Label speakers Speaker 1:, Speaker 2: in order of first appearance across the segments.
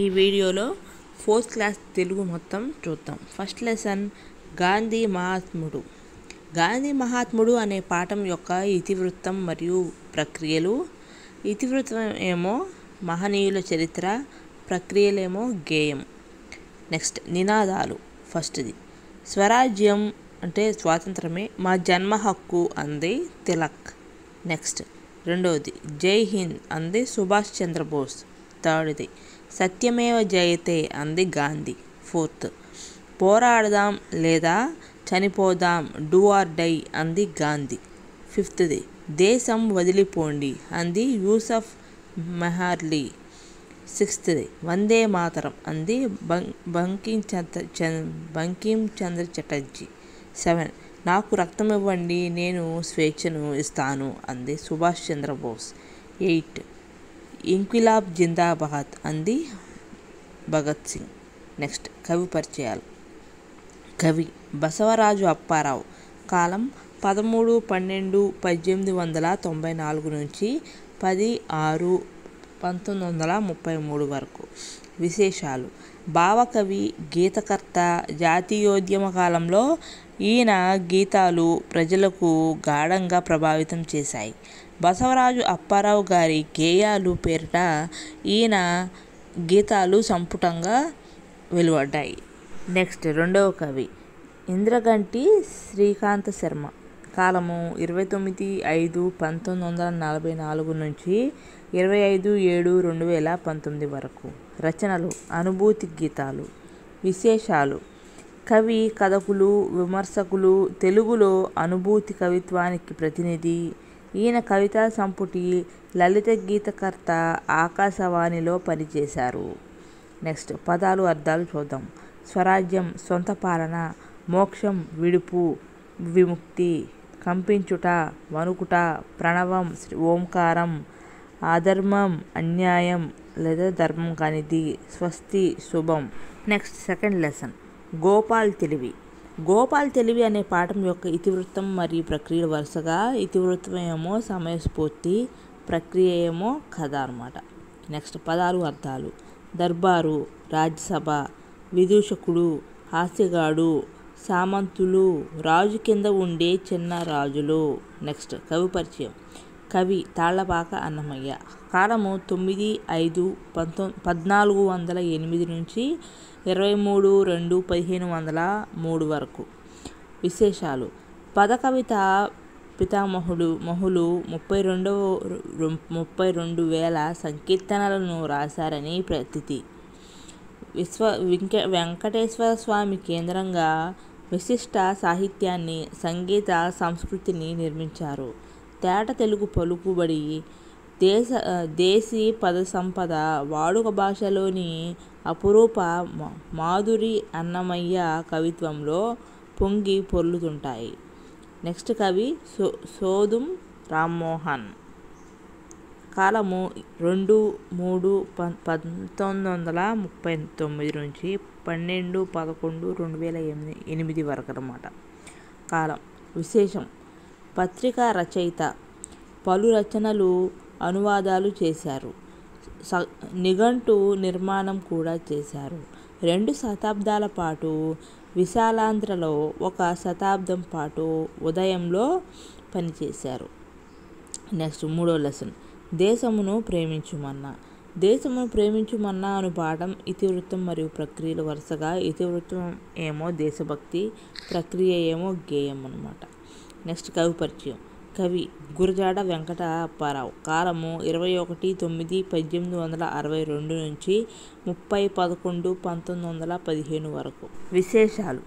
Speaker 1: ఈ వీడియోలో 4th class Telugu మొత్తం చూద్దాం. ఫస్ట్ లెసన్ గాంధీ మహాత్ముడు. గాంధీ మహాత్ముడు అనే పాఠం యొక్క ఇతివృత్తం మరియు ప్రక్రియలు. ఇతివృత్తం ఏమో మహనీయుల చరిత్ర, ప్రక్రియలేమో గేయం. నెక్స్ట్ నినాదాలు. ఫస్ట్ది స్వరాజ్యం అంటే స్వాతంత్రమే మా జన్మ హక్కు అంది తిలక్. నెక్స్ట్ రెండవది జై హింద్ అంది సుభాష్ చంద్రబోస్. థర్డ్ది సత్యమేవ జయతే అంది గాంధీ. ఫోర్త్ పోరాడదాం లేదా చనిపోదాం డూ ఆర్ డై అంది గాంధీ. ఫిఫ్త్ది దేశం వదిలిపోండి అంది యూసఫ్ మెహర్లీ. సిక్స్త్ది వందే మాతరం అంది బంకిం చంద్ర చటర్జీ. 7 నాకు రక్తం ఇవ్వండి నేను స్వేచ్ఛను ఇస్తాను అంది సుభాష్ చంద్రబోస్. 8 ఇంక్విలాబ్ జిందాబాద్ అంది భగత్ సింగ్. నెక్స్ట్ కవి పరిచయాలు. కవి బసవరాజు అప్పారావు. కాలం 13-12-1894 నుంచి 10-6-1933 వరకు. విశేషాలు. భావకవి, గీతకర్త. జాతీయోద్యమ కాలంలో ఈయన గీతాలు ప్రజలకు గాఢంగా ప్రభావితం చేశాయి. బసవరాజు అప్పారావు గారి గేయాలు పేరిట ఈయన గీతాలు సంపుటంగా వెలువడ్డాయి. నెక్స్ట్ రెండవ కవి ఇంద్రగంటి శ్రీకాంత శర్మ. కాలము 29-5-1944 నుంచి 25-7-2019 వరకు. రచనలు అనుభూతి గీతాలు. విశేషాలు. కవి, కథకులు, విమర్శకులు. తెలుగులో అనుభూతి కవిత్వానికి ప్రతినిధి. ఈయన కవితా సంపుటి లలిత గీతకర్త. ఆకాశవాణిలో పనిచేశారు. నెక్స్ట్ పదాలు అర్థాలు చూద్దాం. స్వరాజ్యం సొంత పాలన. మోక్షం విడుపు, విముక్తి. కంపించుట, వణుకుట. ప్రణవం ఓంకారం. అధర్మం అన్యాయం లేదా ధర్మం కానిది. స్వస్తి శుభం. నెక్స్ట్ సెకండ్ లెసన్ గోపాల్ తెలివి. గోపాల్ తెలివి అనే పాఠం యొక్క ఇతివృత్తం మరియు ప్రక్రియ వరుసగా. ఇతివృత్తం ఏమో సమయస్ఫూర్తి, ప్రక్రియ ఏమో కథ అన్నమాట. నెక్స్ట్ పదాలు అర్థాలు. దర్బారు రాజ్యసభ, విదూషకుడు, హాస్యగాడు, సామంతులు, రాజు కింద ఉండే చిన్న రాజులు. నెక్స్ట్ కవి పరిచయం. కవి తాళ్లపాక అన్నమయ్య. కాలము 9-5-1408 నుంచి 23-2-1503 వరకు. విశేషాలు. పద కవిత పితామహులు 32,000 సంకీర్తనలను రాశారని ప్రతీతి. వెంకటేశ్వర స్వామి కేంద్రంగా విశిష్ట సాహిత్యాన్ని, సంగీత సంస్కృతిని నిర్మించారు. తేట తెలుగు పలుకుబడి, దేశీ పద సంపద, వాడుక భాషలోని అపురూప మాధురి అన్నమయ్య కవిత్వంలో పొంగి పొర్లుతుంటాయి. నెక్స్ట్ కవి సోదుం రామ్మోహన్. కాలము 2-3-1939 నుంచి 12-11-2008 వరకు అన్నమాట. కాలం. విశేషం. పత్రికా రచయిత. పలు రచనలు, అనువాదాలు చేశారు. నిఘంటు నిర్మాణం కూడా చేశారు. 2 శతాబ్దాల పాటు విశాలాంధ్రలో, 1 శతాబ్దం పాటు ఉదయంలో పనిచేశారు. నెక్స్ట్ మూడో లెసన్ దేశమును ప్రేమించుమన్నా. దేశమును ప్రేమించుమన్నా అను పాఠం ఇతివృత్తం మరియు ప్రక్రియలు వరుసగా. ఇతివృత్తం ఏమో దేశభక్తి, ప్రక్రియ ఏమో గేయం అన్నమాట. నెక్స్ట్ కవి పరిచయం. కవి గురజాడ వెంకట అప్పారావు. కాలము 21-9-1862 నుంచి 30-11-1915 వరకు. విశేషాలు.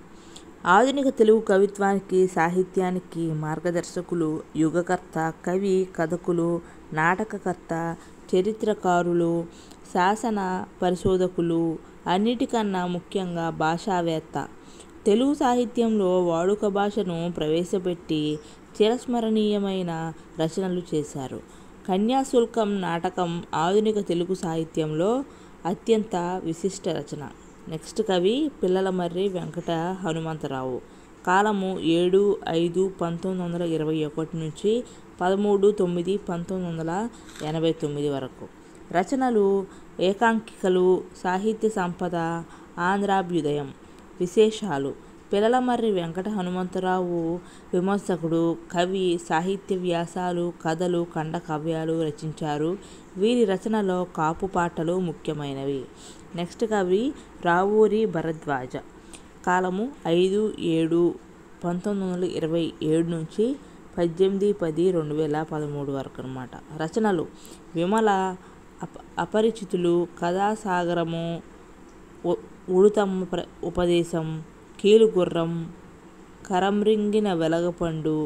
Speaker 1: ఆధునిక తెలుగు కవిత్వానికి, సాహిత్యానికి మార్గదర్శకులు, యుగకర్త. కవి, కథకులు, నాటకకర్త, చరిత్రకారులు, శాసన పరిశోధకులు. అన్నిటికన్నా ముఖ్యంగా భాషావేత్త. తెలుగు సాహిత్యంలో వాడుక భాషను ప్రవేశపెట్టి చిరస్మరణీయమైన రచనలు చేశారు. కన్యాశుల్కం నాటకం ఆధునిక తెలుగు సాహిత్యంలో అత్యంత విశిష్ట రచన. నెక్స్ట్ కవి పిల్లలమర్రి వెంకట హనుమంతరావు. కాలము 7-5-1921 నుంచి 13-9-1989 వరకు. రచనలు ఏకాంకికలు, సాహిత్య సంపద, ఆంధ్రాభ్యుదయం. విశేషాలు: పిల్లలమర్రి వెంకట హనుమంతరావు విమర్శకుడు, కవి, సాహిత్య వ్యాసాలు, కథలు, ఖండకావ్యాలు రచించారు. వీరి రచనలో కాపు పాటలు ముఖ్యమైనవి. నెక్స్ట్ కవి రావూరి భరద్వాజ. కాలము 5/7/1927 నుంచి 18/10/2013 వరకు అన్నమాట. రచనలు: విమల, అపరిచితులు, కథాసాగరము, ఉడుతమ్మ ఉపదేశం, కీలుగుర్రం, కరంరింగిన వెలగపండు,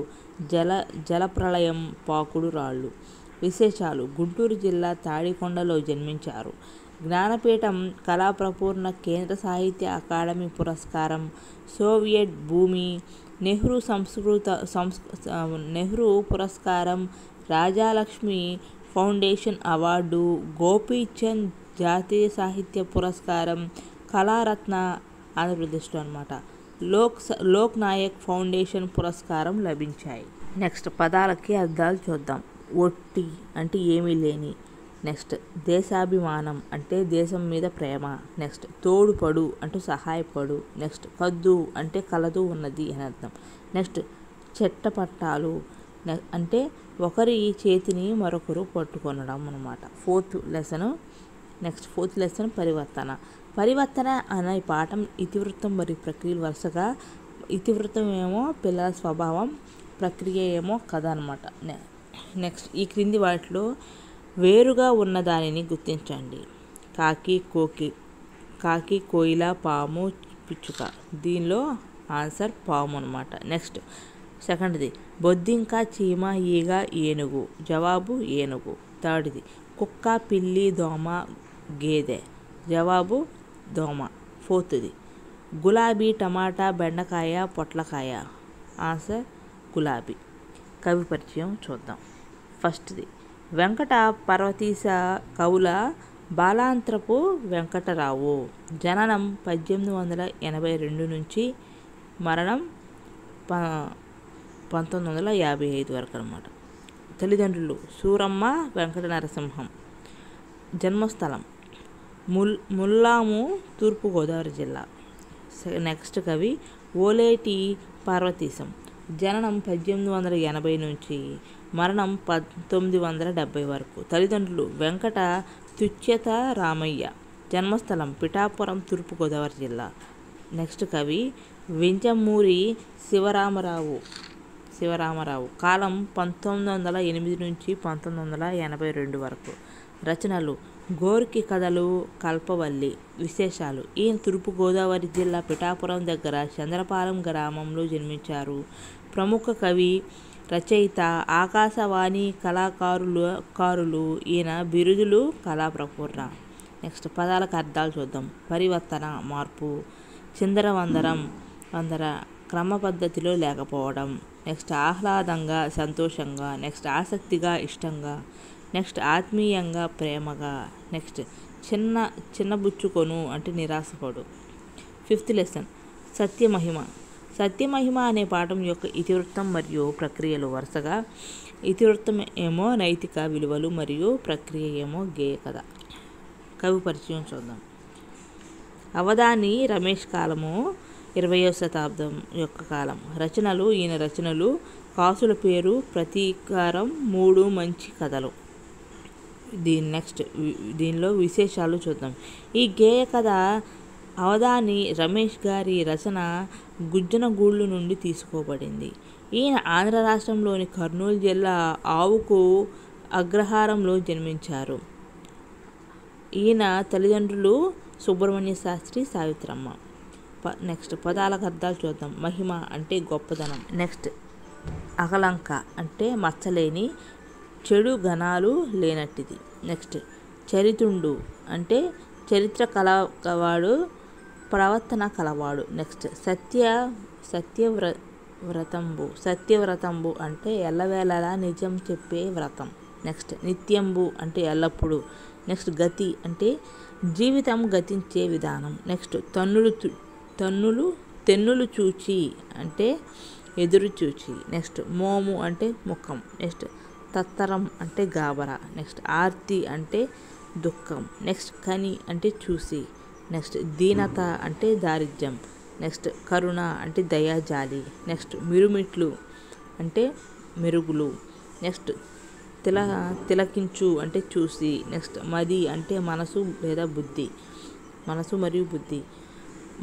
Speaker 1: జలప్రళయం, పాకుడు రాళ్ళు. విశేషాలు: గుంటూరు జిల్లా తాడికొండలో జన్మించారు. జ్ఞానపీఠం, కళాప్రపూర్ణ, కేంద్ర సాహిత్య అకాడమీ పురస్కారం, సోవియట్ భూమి, నెహ్రూ పురస్కారం, రాజాలక్ష్మి ఫౌండేషన్ అవార్డు, గోపీచంద్ జాతీయ సాహిత్య పురస్కారం, కళారత్న ఆంధ్రప్రదేశ్లో అన్నమాట, లోక్ నాయక్ ఫౌండేషన్ పురస్కారం లభించాయి. నెక్స్ట్ పదాలకి అర్థాలు చూద్దాం. ఒట్టి అంటే ఏమీ లేని. నెక్స్ట్ దేశాభిమానం అంటే దేశం మీద ప్రేమ. నెక్స్ట్ తోడుపడు అంటే సహాయపడు. నెక్స్ట్ కద్దు అంటే కలదు ఉన్నది అని అర్థం. నెక్స్ట్ చెట్టపట్టాలు అంటే ఒకరి చేతిని మరొకరు పట్టుకొనడం అన్నమాట. ఫోర్త్ లెసన్ పరివర్తన అనే పాఠం ఇతివృత్తం మరియు ప్రక్రియలు. వరుసగా ఇతివృత్తం ఏమో పిల్లల స్వభావం, ప్రక్రియ ఏమో కథ అన్నమాట. నెక్స్ట్ ఈ క్రింది వాటిలో వేరుగా ఉన్న దానిని గుర్తించండి. కాకి, కోయిల, పాము, పిచ్చుక. దీనిలో ఆన్సర్ పాము అన్నమాట. నెక్స్ట్ సెకండ్ది బొద్దింక, చీమ, ఈగ, ఏనుగు. జవాబు ఏనుగు. థర్డ్ది కుక్క, పిల్లి, దోమ, గేదె. జవాబు దోమ. ఫోర్త్ది గులాబీ, టమాటా, బెండకాయ, పొట్లకాయ. ఆన్సర్ గులాబీ. కవి పరిచయం చూద్దాం. ఫస్ట్ది వెంకట పర్వతీశ కవుల బాలాంత్రపు వెంకటరావు. జననం 1882 నుంచి మరణం 1955 వరకు అన్నమాట. తల్లిదండ్రులు సూరమ్మ, వెంకట నరసింహం. జన్మస్థలం ముల్లాము, తూర్పుగోదావరి జిల్లా. నెక్స్ట్ కవి ఓలేటి పార్వతీశం. జననం 1880 నుంచి మరణం 1970 వరకు. తల్లిదండ్రులు వెంకట తుచ్యత రామయ్య. జన్మస్థలం పిఠాపురం, తూర్పుగోదావరి జిల్లా. నెక్స్ట్ కవి వింజమూరి శివరామరావు. కాలం 1908 నుంచి 1982 వరకు. రచనలు గోర్కి కథలు, కల్పవల్లి. విశేషాలు: ఈయన తూర్పుగోదావరి జిల్లా పిఠాపురం దగ్గర చంద్రపాలెం గ్రామంలో జన్మించారు. ప్రముఖ కవి, రచయిత, ఆకాశవాణి కళాకారులు. ఈయన బిరుదులు కళాప్రపూర్ణ. నెక్స్ట్ పదాలకు అర్థాలు చూద్దాం. పరివర్తన మార్పు. వందర క్రమ పద్ధతిలో లేకపోవడం. నెక్స్ట్ ఆహ్లాదంగా, సంతోషంగా. నెక్స్ట్ ఆసక్తిగా, ఇష్టంగా. నెక్స్ట్ ఆత్మీయంగా, ప్రేమగా. నెక్స్ట్ చిన్నబుచ్చుకొను అంటే నిరాశపడు. ఫిఫ్త్ లెసన్ సత్యమహిమ అనే పాఠం యొక్క ఇతివృత్తం మరియు ప్రక్రియలు. వరుసగా ఇతివృత్తం ఏమో నైతిక విలువలు మరియు ప్రక్రియ ఏమో గేయ కథ. కవి పరిచయం చూద్దాం. అవధాని రమేష్. కాలము 20వ శతాబ్దం యొక్క కాలం. ఈయన రచనలు కాసుల పేరు, ప్రతీకారం, 3 మంచి కథలు. దీనిలో విశేషాలు చూద్దాం. ఈ గేయ కథ అవధాని రమేష్ గారి రచన గుజ్జనగూళ్ళు నుండి తీసుకోబడింది. ఈయన ఆంధ్ర రాష్ట్రంలోని కర్నూలు జిల్లా ఆవుకు అగ్రహారంలో జన్మించారు. ఈయన తల్లిదండ్రులు సుబ్రహ్మణ్య శాస్త్రి, సావిత్రమ్మ. నెక్స్ట్ పదాలకు అర్థాలు చూద్దాం. మహిమ అంటే గొప్పదనం. నెక్స్ట్ అకలంక అంటే మచ్చలేని, చెడు గణాలు లేనట్టిది. నెక్స్ట్ చరితుండు అంటే చరిత్ర కలవాడు, ప్రవర్తన కలవాడు. నెక్స్ట్ సత్యవ్రతంబు అంటే ఎల్లవేళలా నిజం చెప్పే వ్రతం. నెక్స్ట్ నిత్యంబు అంటే ఎల్లప్పుడూ. నెక్స్ట్ గతి అంటే జీవితం గతించే విధానం. నెక్స్ట్ తెన్నులు చూచి అంటే ఎదురు చూచి. నెక్స్ట్ మోము అంటే ముఖం. నెక్స్ట్ తత్తరం అంటే గాబరా. నెక్స్ట్ ఆర్తి అంటే దుఃఖం. నెక్స్ట్ కని అంటే చూసి. నెక్స్ట్ దీనత అంటే దారిద్ర్యం. నెక్స్ట్ కరుణ అంటే దయా జాలి. నెక్స్ట్ మిరుమిట్లు అంటే మెరుగులు. నెక్స్ట్ తిలకించు అంటే చూసి. నెక్స్ట్ మది అంటే మనసు లేదా బుద్ధి, మనసు మరియు బుద్ధి.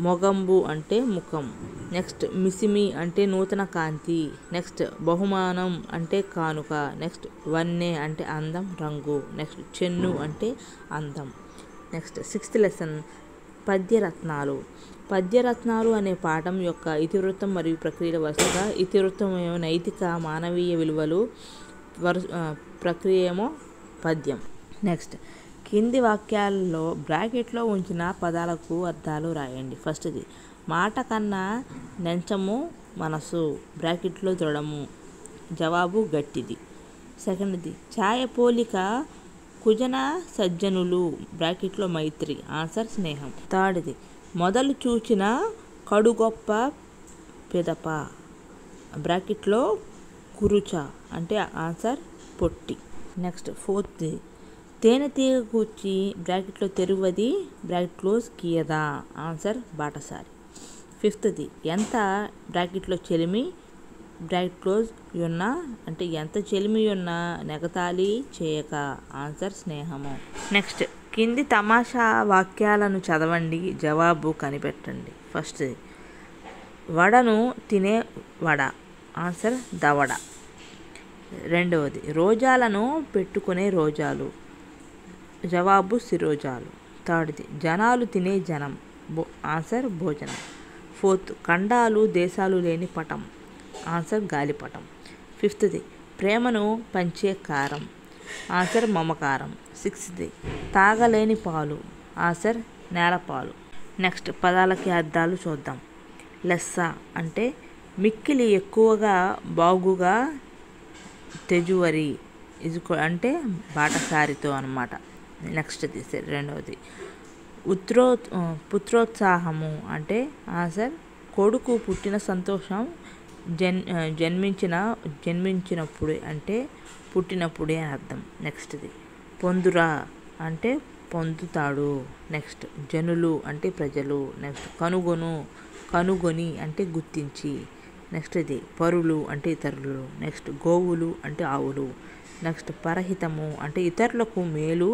Speaker 1: మొగంబు అంటే ముఖం. నెక్స్ట్ మిసిమి అంటే నూతన కాంతి. నెక్స్ట్ బహుమానం అంటే కానుక. నెక్స్ట్ వన్నె అంటే అందం, రంగు. నెక్స్ట్ చెన్ను అంటే అందం. Next 6th lesson పద్యరత్నాలు. పద్యరత్నాలు అనే పాఠం యొక్క ఇతివృత్తం మరియు ప్రక్రియల వరుసగా ఇతివృత్తం ఏమో నైతిక మానవీయ విలువలు, ప్రక్రియ ఏమో పద్యం. నెక్స్ట్ కింది వాక్యాల్లో బ్రాకెట్లో ఉంచిన పదాలకు అర్థాలు రాయండి. ఫస్ట్ది మాట కన్నా నెంచము మనసు, బ్రాకెట్లో దృఢము, జవాబు గట్టిది. సెకండ్ది ఛాయ పోలిక కుజన సజ్జనులు, బ్రాకెట్లో మైత్రి, ఆన్సర్ స్నేహం. థర్డ్ది మొదలు చూచిన కడుగొప్ప పెదప, బ్రాకెట్లో కురుచ, అంటే ఆన్సర్ పొట్టి. నెక్స్ట్ ఫోర్త్ది తేనెటీగ కూర్చి, బ్రాకెట్లో తెరువది, బ్రాకెట్లో కీయద, ఆన్సర్ బాటసారి. ఫిఫ్త్ది ఎంత, బ్రాకెట్లో చెలిమి, బ్రాకెట్లో యున్న, అంటే ఎంత చెలిమి ఉన్న నెగతాళి చేయక, ఆన్సర్ స్నేహము. నెక్స్ట్ కింది తమాషా వాక్యాలను చదవండి, జవాబు కనిపెట్టండి. ఫస్ట్ది వడను తినే వడ, ఆన్సర్ దవడ. రెండవది రోజాలను పెట్టుకునే రోజాలు, జవాబు శిరోజాలు. థర్డ్ది జనాలు తినే జనం, ఆన్సర్ భోజనం. ఫోర్త్ ఖండాలు దేశాలు లేని పటం, ఆన్సర్ గాలిపటం. ఫిఫ్త్ది ప్రేమను పంచే కారం, ఆన్సర్ మమకారం. సిక్స్త్ది తాగలేని పాలు, ఆన్సర్ నేలపాలు. నెక్స్ట్ పదాలకి అర్థాలు చూద్దాం. లెస్స అంటే మిక్కిలి ఎక్కువగా, బాగుగా, తెజువరి అంటే బాటసారితో అన్నమాట. నెక్స్ట్ది రెండవది పుత్రోత్సాహము అంటే ఆన్సర్ కొడుకు పుట్టిన సంతోషం, జన్మించినప్పుడే అంటే పుట్టినప్పుడే అని అర్థం. నెక్స్ట్ది పొందురా అంటే పొందుతాడు. నెక్స్ట్ జనులు అంటే ప్రజలు. నెక్స్ట్ కనుగొని అంటే గుర్తించి. నెక్స్ట్ ఇది పరులు అంటే ఇతరులు. నెక్స్ట్ గోవులు అంటే ఆవులు. నెక్స్ట్ పరహితము అంటే ఇతరులకు మేలు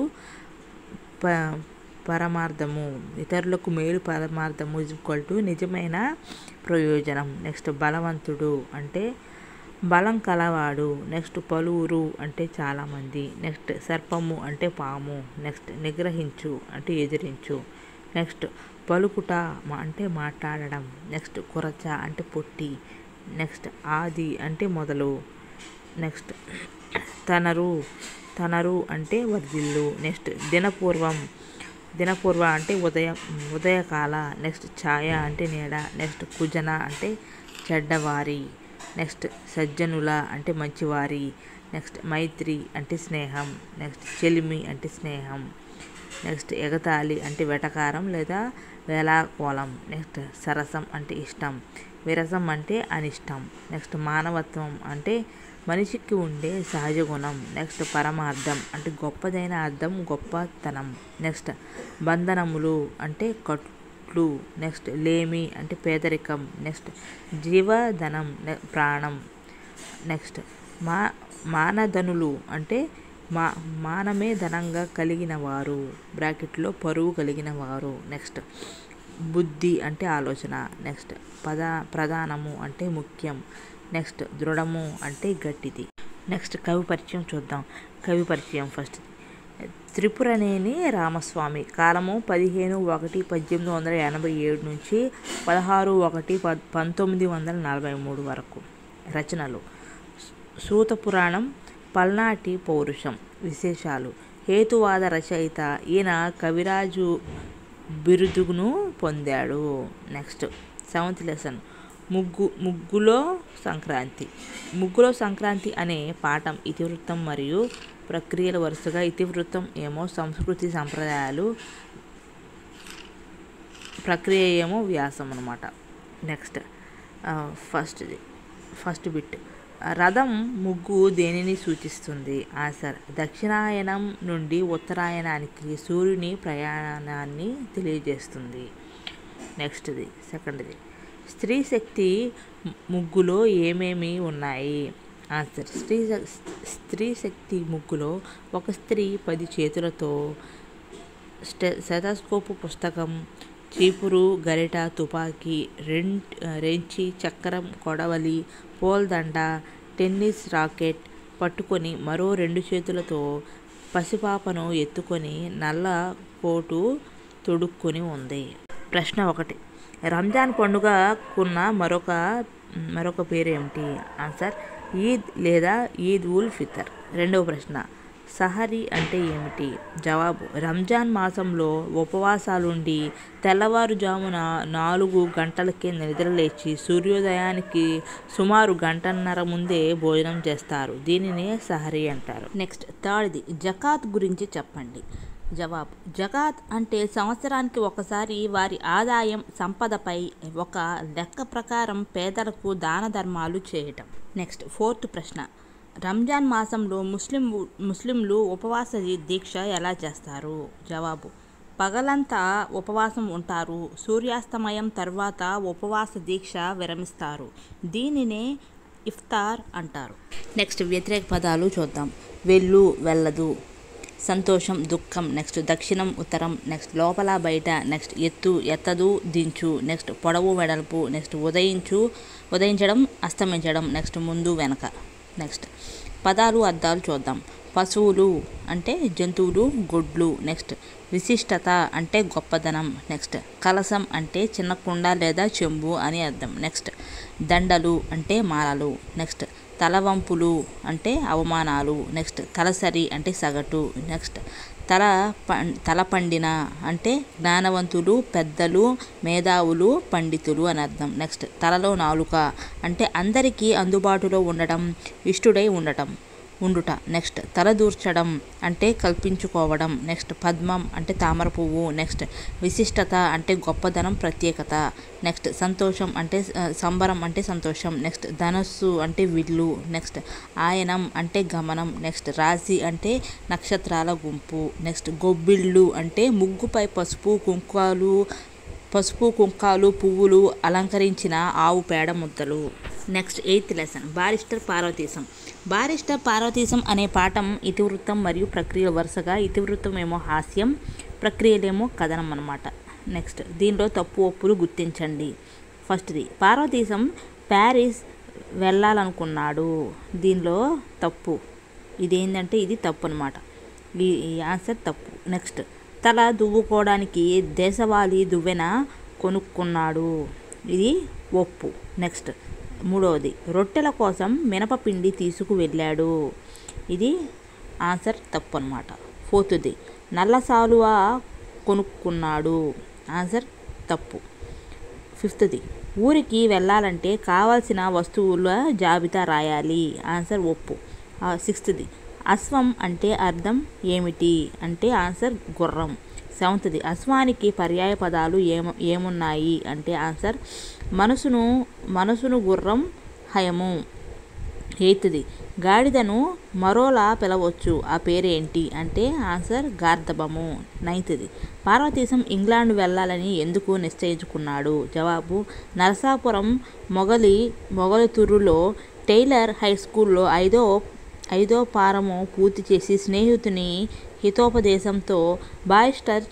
Speaker 1: పరమార్థము, ఇతరులకు మేలు పరమార్థము నిజమైన ప్రయోజనం. నెక్స్ట్ బలవంతుడు అంటే బలం కలవాడు. నెక్స్ట్ పలువురు అంటే చాలామంది. నెక్స్ట్ సర్పము అంటే పాము. నెక్స్ట్ నిగ్రహించు అంటే ఎదిరించు. నెక్స్ట్ పలుకుట అంటే మాట్లాడడం. నెక్స్ట్ కురచ అంటే పొట్టి. నెక్స్ట్ ఆది అంటే మొదలు. నెక్స్ట్ తనరు అంటే వర్ధిల్లు. నెక్స్ట్ దినపూర్వ అంటే ఉదయకాల. నెక్స్ట్ ఛాయ అంటే నీడ. నెక్స్ట్ కుజన అంటే చెడ్డవారి. నెక్స్ట్ సజ్జనుల అంటే మంచివారి. నెక్స్ట్ మైత్రి అంటే స్నేహం. నెక్స్ట్ చెలిమి అంటే స్నేహం. నెక్స్ట్ ఎగతాళి అంటే వెటకారం లేదా వేళాకోళం. నెక్స్ట్ సరసం అంటే ఇష్టం. విరసం అంటే అనిష్టం. నెక్స్ట్ మానవత్వం అంటే మనిషికి ఉండే సహజ గుణం. నెక్స్ట్ పరమార్థం అంటే గొప్పదైన అర్థం, గొప్పతనం. నెక్స్ట్ బంధనములు అంటే కట్లు. నెక్స్ట్ లేమి అంటే పేదరికం. నెక్స్ట్ జీవధనం ప్రాణం. నెక్స్ట్ మానధనులు అంటే మానమే ధనంగా కలిగిన వారు, బ్రాకెట్లో పరువు కలిగిన వారు. నెక్స్ట్ బుద్ధి అంటే ఆలోచన. నెక్స్ట్ ప్రధానము అంటే ముఖ్యం. నెక్స్ట్ దృఢము అంటే గట్టిది. నెక్స్ట్ కవి పరిచయం చూద్దాం. కవి పరిచయం ఫస్ట్ త్రిపురనేని రామస్వామి, కాలము 15/1/1887 నుంచి 16/1/1943 వరకు. రచనలు సూత పురాణం, పల్నాటి పౌరుషం. విశేషాలు హేతువాద రచయిత, ఈయన కవిరాజు బిరుదును పొందాడు. నెక్స్ట్ 7th లెసన్ ముగ్గులో సంక్రాంతి అనే పాఠం ఇతివృత్తం మరియు ప్రక్రియల వరుసగా. ఇతివృత్తం ఏమో సంస్కృతి సంప్రదాయాలు, ప్రక్రియ ఏమో వ్యాసం అన్నమాట. నెక్స్ట్ ఫస్ట్ బిట్ రథం ముగ్గు దేనిని సూచిస్తుంది? ఆన్సర్ దక్షిణాయనం నుండి ఉత్తరాయణానికి సూర్యుని ప్రయాణాన్ని తెలియజేస్తుంది. నెక్స్ట్ది సెకండ్ది, స్త్రీ శక్తి ముగ్గులో ఏమేమి ఉన్నాయి? ఆన్సర్ స్త్రీ శక్తి ముగ్గులో ఒక స్త్రీ 10 చేతులతో స్టెథోస్కోప్, పుస్తకం, చీపురు, గరిట, తుపాకీ, రెంచి, చక్రం, కొడవలి, పూలదండ, టెన్నిస్ రాకెట్ పట్టుకొని మరో 2 చేతులతో పసిపాపను ఎత్తుకొని నల్ల కోటు తొడుక్కొని ఉంది. ప్రశ్న 1, రంజాన్ పండుగకున్న మరొక పేరేమిటి? ఆన్సర్ ఈద్ లేదా ఈద్ ఉల్ ఫితర్. రెండవ ప్రశ్న, సహరీ అంటే ఏమిటి? జవాబు రంజాన్ మాసంలో ఉపవాసాలుండి తెల్లవారుజామున 4 గంటలకే నిద్రలేచి సూర్యోదయానికి సుమారు గంటన్నర ముందే భోజనం చేస్తారు. దీనినే సహరీ అంటారు. నెక్స్ట్ థర్డ్ది, జకాత్ గురించి చెప్పండి. జవాబు జకాత్ అంటే సంవత్సరానికి ఒకసారి వారి ఆదాయం సంపదపై ఒక లెక్క ప్రకారం పేదలకు దాన ధర్మాలు చేయటం. నెక్స్ట్ ఫోర్త్ ప్రశ్న, రంజాన్ మాసంలో ముస్లింలు ఉపవాస దీక్ష ఎలా చేస్తారు? జవాబు పగలంతా ఉపవాసం ఉంటారు. సూర్యాస్తమయం తర్వాత ఉపవాస దీక్ష విరమిస్తారు. దీనినే ఇఫ్తార్ అంటారు. నెక్స్ట్ వ్యతిరేక పదాలు చూద్దాం. వెళ్ళు, వెళ్ళదు, సంతోషం, దుఃఖం, నెక్స్ట్ దక్షిణం, ఉత్తరం, నెక్స్ట్ లోపల, బయట, నెక్స్ట్ ఎత్తు, ఎత్తదు, దించు, నెక్స్ట్ పొడవు, వెడల్పు, నెక్స్ట్ ఉదయించడం, అస్తమించడం, నెక్స్ట్ ముందు, వెనక. నెక్స్ట్ పదాలు అర్థాలు చూద్దాం. పశువులు అంటే జంతువులు, గొడ్లు. నెక్స్ట్ విశిష్టత అంటే గొప్పదనం. నెక్స్ట్ కలశం అంటే చిన్న కుండ లేదా చెంబు అని అర్థం. నెక్స్ట్ దండలు అంటే మాలలు. నెక్స్ట్ తలవంపులు అంటే అవమానాలు. నెక్స్ట్ తలసరి అంటే సగటు. నెక్స్ట్ తలపండిన అంటే జ్ఞానవంతులు, పెద్దలు, మేధావులు, పండితులు అని అర్థం. నెక్స్ట్ తలలో నాలుక అంటే అందరికీ అందుబాటులో ఉండటం, ఇష్టుడై ఉండుట. నెక్స్ట్ తలదూర్చడం అంటే కల్పించుకోవడం. నెక్స్ట్ పద్మం అంటే తామర పువ్వు. నెక్స్ట్ విశిష్టత అంటే గొప్పదనం, ప్రత్యేకత. నెక్స్ట్ సంతోషం అంటే సంబరం అంటే సంతోషం. నెక్స్ట్ ధనస్సు అంటే విల్లు. నెక్స్ట్ ఆయనం అంటే గమనం. నెక్స్ట్ రాశి అంటే నక్షత్రాల గుంపు. నెక్స్ట్ గొబ్బిళ్ళు అంటే ముగ్గుపై పసుపు కుంకాలు, పువ్వులు అలంకరించిన ఆవు పేడ ముద్దలు. Next 8th lesson, barrister Parvateesam. Barrister Parvateesam అనే పాఠం ఇతివృత్తం మరియు ప్రక్రియ. వరుసగా ఇతివృత్తం ఏమో హాస్యం, ప్రక్రియలేమో కథనం అన్నమాట. నెక్స్ట్ దీనిలో తప్పు ఒప్పులు గుర్తించండి. ఫస్ట్ది, పార్వతీశం ప్యారిస్ వెళ్ళాలనుకున్నాడు. దీనిలో తప్పు. ఇదేంటంటే ఇది తప్పు అనమాట. ఈ ఆన్సర్ తప్పు. నెక్స్ట్ తల దువ్వుకోవడానికి దేశవాళీ దువ్వెన కొనుక్కున్నాడు. ఇది ఒప్పు. నెక్స్ట్ మూడవది, రొట్టెల కోసం మినపపిండి తీసుకువెళ్ళాడు. ఇది ఆన్సర్ తప్పు అనమాట. ఫోర్త్ది, నల్ల సాలువ కొనుక్కున్నాడు. ఆన్సర్ తప్పు. ఫిఫ్త్ది, ఊరికి వెళ్ళాలంటే కావాల్సిన వస్తువుల జాబితా రాయాలి. ఆన్సర్ ఒప్పు. సిక్స్త్ది, అశ్వం అంటే అర్థం ఏమిటి అంటే ఆన్సర్ గుర్రం. సెవెంత్ది, అశ్వానికి పర్యాయ పదాలు ఏమున్నాయి అంటే ఆన్సర్ మనసును గుర్రం, హయము. ఎయిత్ది, గాడిదను మరోలా పిలవచ్చు. ఆ పేరేంటి అంటే ఆన్సర్ గార్ధబము. నైన్త్ది, పార్వతీశం ఇంగ్లాండ్ వెళ్ళాలని ఎందుకు నిశ్చయించుకున్నాడు. జవాబు నరసాపురం మొగలితూరులో టైలర్ హై స్కూల్లో ఐదో పారము పూర్తి చేసి స్నేహితుని హితోపదేశంతో బారిస్టర్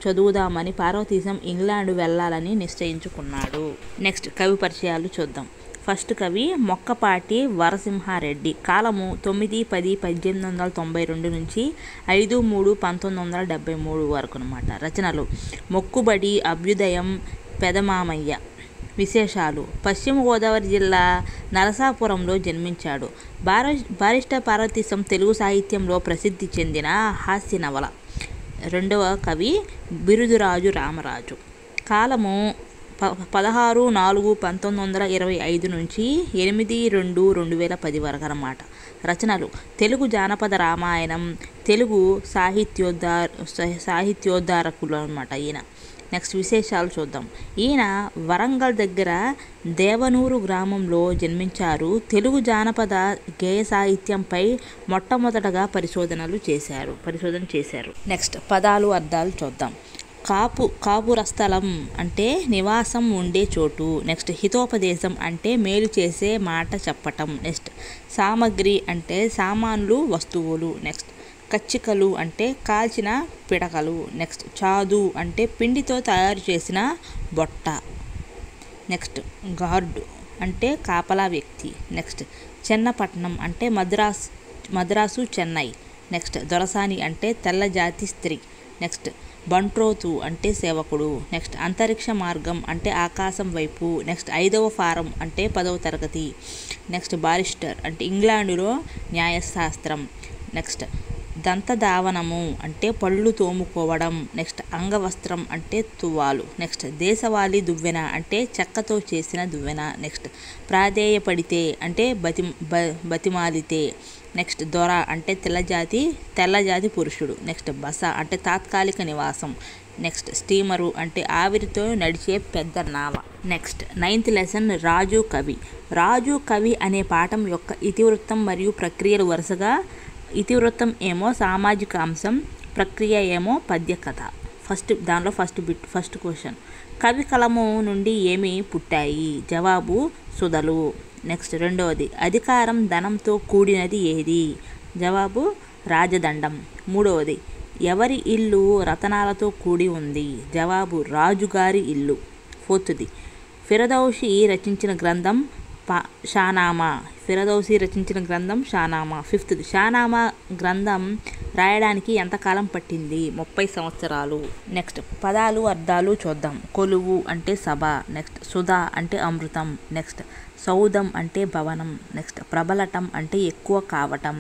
Speaker 1: చదువుదామని పార్వతీశం ఇంగ్లాండ్ వెళ్ళాలని నిశ్చయించుకున్నాడు. నెక్స్ట్ కవి పరిచయాలు చూద్దాం. ఫస్ట్ కవి మొక్కపాటి వరసింహారెడ్డి. కాలము 9-10-1892 నుంచి 5-3-1973 వరకు అనమాట. రచనలు మొక్కుబడి, అభ్యుదయం, పెదమామయ్య. విశేషాలు: పశ్చిమ గోదావరి జిల్లా నరసాపురంలో జన్మించాడు. బారిస్టర్ పార్వతీశం తెలుగు సాహిత్యంలో ప్రసిద్ధి చెందిన హాస్య నవల. రెండవ కవి బిరుదురాజు రామరాజు. కాలము 16-4-1925 నుంచి 8-2-2010 వరకు అన్నమాట. రచనలు తెలుగు జానపద రామాయణం, తెలుగు సాహిత్యోద్ధారకులు అన్నమాట ఈయన. నెక్స్ట్ విశేషాలు చూద్దాం. ఈయన వరంగల్ దగ్గర దేవనూరు గ్రామంలో జన్మించారు. తెలుగు జానపద గేయ సాహిత్యంపై మొట్టమొదటగా పరిశోధన చేశారు. నెక్స్ట్ పదాలు అర్థాలు చూద్దాం. కాపురస్థలం అంటే నివాసం ఉండే చోటు. నెక్స్ట్ హితోపదేశం అంటే మేలు చేసే మాట చెప్పటం. నెక్స్ట్ సామగ్రి అంటే సామాన్లు వస్తువులు. నెక్స్ట్ కచ్చికలు అంటే కాల్చిన పిడకలు. నెక్స్ట్ చాదు అంటే పిండితో తయారు చేసిన బొట్ట. నెక్స్ట్ గార్డు అంటే కాపలా వ్యక్తి. నెక్స్ట్ చెన్నపట్నం అంటే మద్రాసు చెన్నై. నెక్స్ట్ దొరసాని అంటే తెల్లజాతి స్త్రీ. నెక్స్ట్ బంట్రోతు అంటే సేవకుడు. నెక్స్ట్ అంతరిక్ష మార్గం అంటే ఆకాశం వైపు. నెక్స్ట్ 5వ ఫారం అంటే 10వ తరగతి. నెక్స్ట్ బారిస్టర్ అంటే ఇంగ్లాండులో న్యాయశాస్త్రం. నెక్స్ట్ దంతధావనము అంటే పళ్ళు తోముకోవడం. నెక్స్ట్ అంగవస్త్రం అంటే తువ్వాలు. నెక్స్ట్ దేశవాళీ దువ్వెన అంటే చెక్కతో చేసిన దువ్వెన. నెక్స్ట్ ప్రాధేయపడితే అంటే బతిమాలితే. నెక్స్ట్ దొర అంటే తెల్లజాతి పురుషుడు. నెక్స్ట్ బస అంటే తాత్కాలిక నివాసం. నెక్స్ట్ స్టీమరు అంటే ఆవిరితో నడిచే పెద్ద నావ. నెక్స్ట్ 9th లెసన్ రాజు కవి అనే పాఠం యొక్క ఇతివృత్తం మరియు ప్రక్రియలు వరుసగా. ఇతివృత్తం ఏమో సామాజిక అంశం, ప్రక్రియ ఏమో పద్య కథ. ఫస్ట్ క్వశ్చన్, కవి కలము నుండి ఏమి పుట్టాయి? జవాబు సుధలు. నెక్స్ట్ రెండవది, అధికారం ధనంతో కూడినది ఏది? జవాబు రాజదండం. మూడవది, ఎవరి ఇల్లు రతనాలతో కూడి ఉంది? జవాబు రాజుగారి ఇల్లు. ఫోర్త్ది, ఫిరదౌసి రచించిన గ్రంథం షానామా. ఫిఫ్త్ది, షానామా గ్రంథం రాయడానికి ఎంతకాలం పట్టింది? 30 సంవత్సరాలు. నెక్స్ట్ పదాలు అర్థాలు చూద్దాం. కొలువు అంటే సభ. నెక్స్ట్ సుధా అంటే అమృతం. నెక్స్ట్ సౌధం అంటే భవనం. నెక్స్ట్ ప్రబలటం అంటే ఎక్కువ కావటం.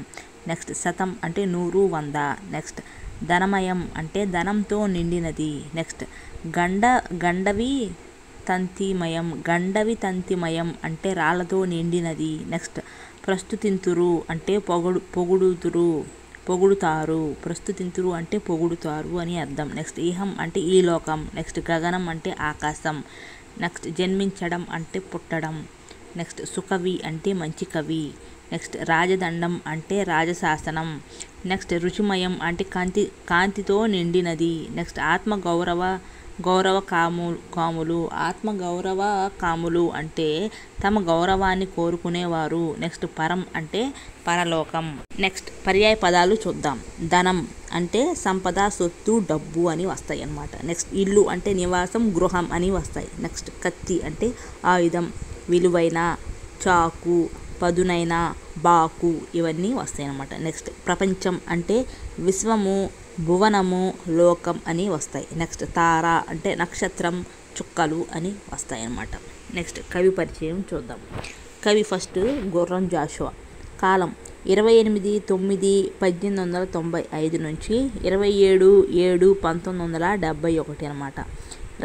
Speaker 1: నెక్స్ట్ శతం అంటే 100, 100. నెక్స్ట్ ధనమయం అంటే ధనంతో నిండినది. నెక్స్ట్ గండవి తంతిమయం అంటే రాళ్లతో నిండినది. నెక్స్ట్ ప్రస్తుతింతురు అంటే పొగుడుతారు. ప్రస్తుతింతురు అంటే పొగుడుతారు అని అర్థం. నెక్స్ట్ ఈహం అంటే ఈ లోకం. నెక్స్ట్ గగనం అంటే ఆకాశం. నెక్స్ట్ జన్మించడం అంటే పుట్టడం. నెక్స్ట్ సుకవి అంటే మంచి కవి. నెక్స్ట్ రాజదండం అంటే రాజశాసనం. నెక్స్ట్ రుచిమయం అంటే కాంతితో నిండినది. నెక్స్ట్ ఆత్మగౌరవ కాములు అంటే తమ గౌరవాన్ని కోరుకునేవారు. నెక్స్ట్ పరం అంటే పరలోకం. నెక్స్ట్ పర్యాయ పదాలు చూద్దాం. ధనం అంటే సంపద, సొత్తు, డబ్బు అని వస్తాయి అన్నమాట. నెక్స్ట్ ఇల్లు అంటే నివాసం, గృహం అని వస్తాయి. నెక్స్ట్ కత్తి అంటే ఆయుధం, విలువైన, చాకు, పదునైన, బాకు ఇవన్నీ వస్తాయి అన్నమాట. నెక్స్ట్ ప్రపంచం అంటే విశ్వము, భువనము, లోకం అని వస్తాయి. నెక్స్ట్ తార అంటే నక్షత్రం, చుక్కలు అని వస్తాయి అన్నమాట. నెక్స్ట్ కవి పరిచయం చూద్దాం. కవి ఫస్ట్ గుర్రం జాషువా. కాలం 28/9/1895 నుంచి 27/7/1971 అన్నమాట.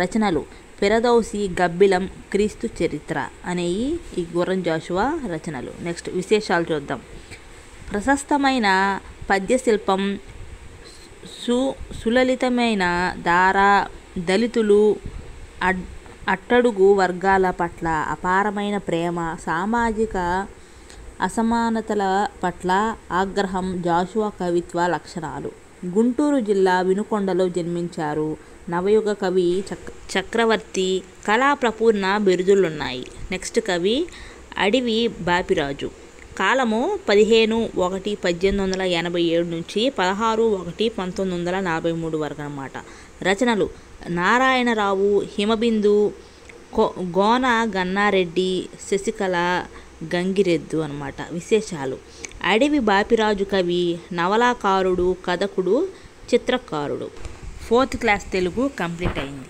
Speaker 1: రచనలు ఫిరదౌసి, గబ్బిలం, క్రీస్తు చరిత్ర అనేవి ఈ గుర్రం జాషువా రచనలు. నెక్స్ట్ విశేషాలు చూద్దాం. ప్రశస్తమైన పద్యశిల్పం, సులలితమైన ధార, దళితులు, అట్టడుగు వర్గాల పట్ల అపారమైన ప్రేమ, సామాజిక అసమానతల పట్ల ఆగ్రహం జాషువా కవిత్వ లక్షణాలు. గుంటూరు జిల్లా వినుకొండలో జన్మించారు. నవయుగ కవి, చక్రవర్తి, కళాప్రపూర్ణ బిరుదులున్నాయి. నెక్స్ట్ కవి అడివి బాపిరాజు. కాలము 15/1/1887 నుంచి 16/1/1943 వరకు అన్నమాట. రచనలు నారాయణరావు, హిమబిందు, గోన గన్నారెడ్డి, శశికళ, గంగిరెద్దు అన్నమాట. విశేషాలు అడివి బాపిరాజు కవి, నవలాకారుడు, కథకుడు, చిత్రకారుడు. 4th క్లాస్ తెలుగు కంప్లీట్ అయింది.